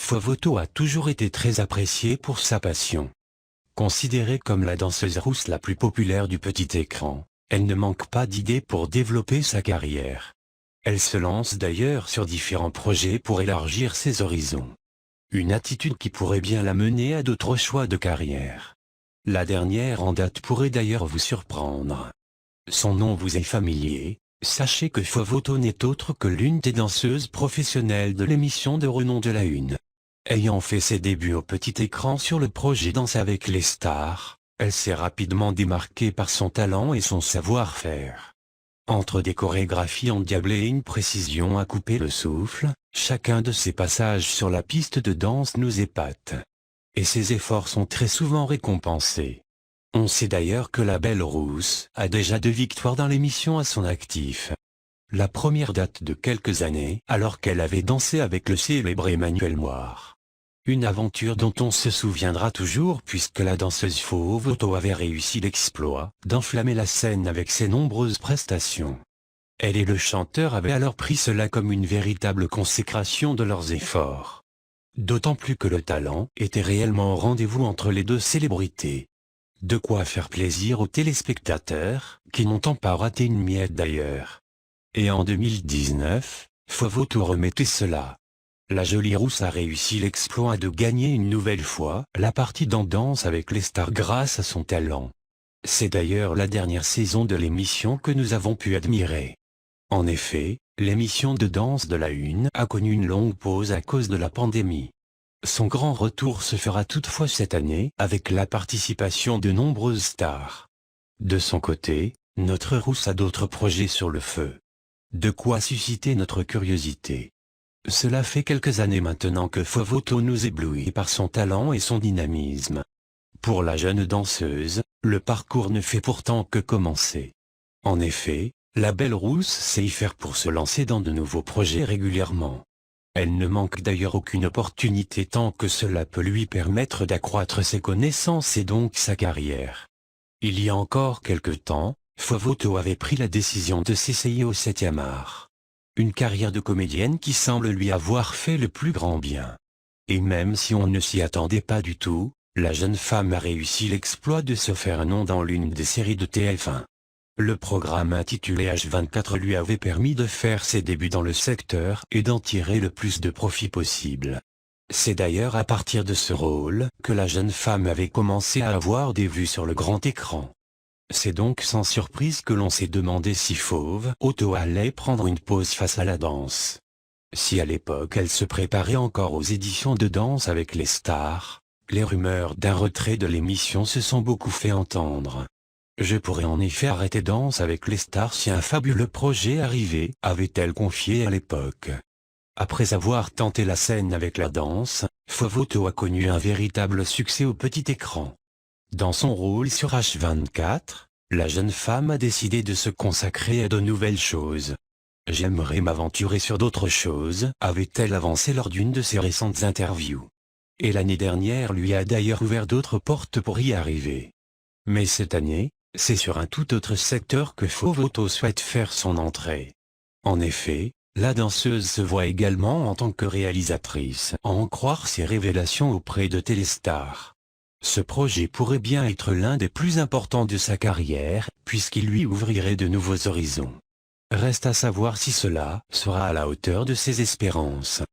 Fovoto a toujours été très appréciée pour sa passion. Considérée comme la danseuse rousse la plus populaire du petit écran, elle ne manque pas d'idées pour développer sa carrière. Elle se lance d'ailleurs sur différents projets pour élargir ses horizons. Une attitude qui pourrait bien la mener à d'autres choix de carrière. La dernière en date pourrait d'ailleurs vous surprendre. Son nom vous est familier, sachez que Fovoto n'est autre que l'une des danseuses professionnelles de l'émission de renom de la Une. Ayant fait ses débuts au petit écran sur le projet Danse avec les stars, elle s'est rapidement démarquée par son talent et son savoir-faire. Entre des chorégraphies endiablées et une précision à couper le souffle, chacun de ses passages sur la piste de danse nous épate. Et ses efforts sont très souvent récompensés. On sait d'ailleurs que la Belle Rousse a déjà 2 victoires dans l'émission à son actif. La première date de quelques années alors qu'elle avait dansé avec le célèbre Emmanuel Moir. Une aventure dont on se souviendra toujours puisque la danseuse Fovoto avait réussi l'exploit d'enflammer la scène avec ses nombreuses prestations. Elle et le chanteur avaient alors pris cela comme une véritable consécration de leurs efforts. D'autant plus que le talent était réellement au rendez-vous entre les deux célébrités. De quoi faire plaisir aux téléspectateurs, qui n'ont pas raté une miette d'ailleurs. Et en 2019, Fovoto remettait cela. La jolie rousse a réussi l'exploit de gagner une nouvelle fois la partie dans Danse avec les stars grâce à son talent. C'est d'ailleurs la dernière saison de l'émission que nous avons pu admirer. En effet, l'émission de danse de la Une a connu une longue pause à cause de la pandémie. Son grand retour se fera toutefois cette année avec la participation de nombreuses stars. De son côté, notre rousse a d'autres projets sur le feu. De quoi susciter notre curiosité. Cela fait quelques années maintenant que Fovoto nous éblouit par son talent et son dynamisme. Pour la jeune danseuse, le parcours ne fait pourtant que commencer. En effet, la Belle Rousse sait y faire pour se lancer dans de nouveaux projets régulièrement. Elle ne manque d'ailleurs aucune opportunité tant que cela peut lui permettre d'accroître ses connaissances et donc sa carrière. Il y a encore quelque temps, Fovoto avait pris la décision de s'essayer au 7e art. Une carrière de comédienne qui semble lui avoir fait le plus grand bien. Et même si on ne s'y attendait pas du tout, la jeune femme a réussi l'exploit de se faire un nom dans l'une des séries de TF1. Le programme intitulé H24 lui avait permis de faire ses débuts dans le secteur et d'en tirer le plus de profit possible. C'est d'ailleurs à partir de ce rôle que la jeune femme avait commencé à avoir des vues sur le grand écran. C'est donc sans surprise que l'on s'est demandé si Fovoto allait prendre une pause face à la danse. Si à l'époque elle se préparait encore aux éditions de Danse avec les stars, les rumeurs d'un retrait de l'émission se sont beaucoup fait entendre. Je pourrais en effet arrêter Danse avec les stars si un fabuleux projet arrivait, avait-elle confié à l'époque. Après avoir tenté la scène avec la danse, Fovoto a connu un véritable succès au petit écran. Dans son rôle sur H24, la jeune femme a décidé de se consacrer à de nouvelles choses. J'aimerais m'aventurer sur d'autres choses, avait-elle avancé lors d'une de ses récentes interviews. Et l'année dernière lui a d'ailleurs ouvert d'autres portes pour y arriver. Mais cette année, c'est sur un tout autre secteur que Fovoto souhaite faire son entrée. En effet, la danseuse se voit également en tant que réalisatrice, à en croire ses révélations auprès de téléstars. Ce projet pourrait bien être l'un des plus importants de sa carrière, puisqu'il lui ouvrirait de nouveaux horizons. Reste à savoir si cela sera à la hauteur de ses espérances.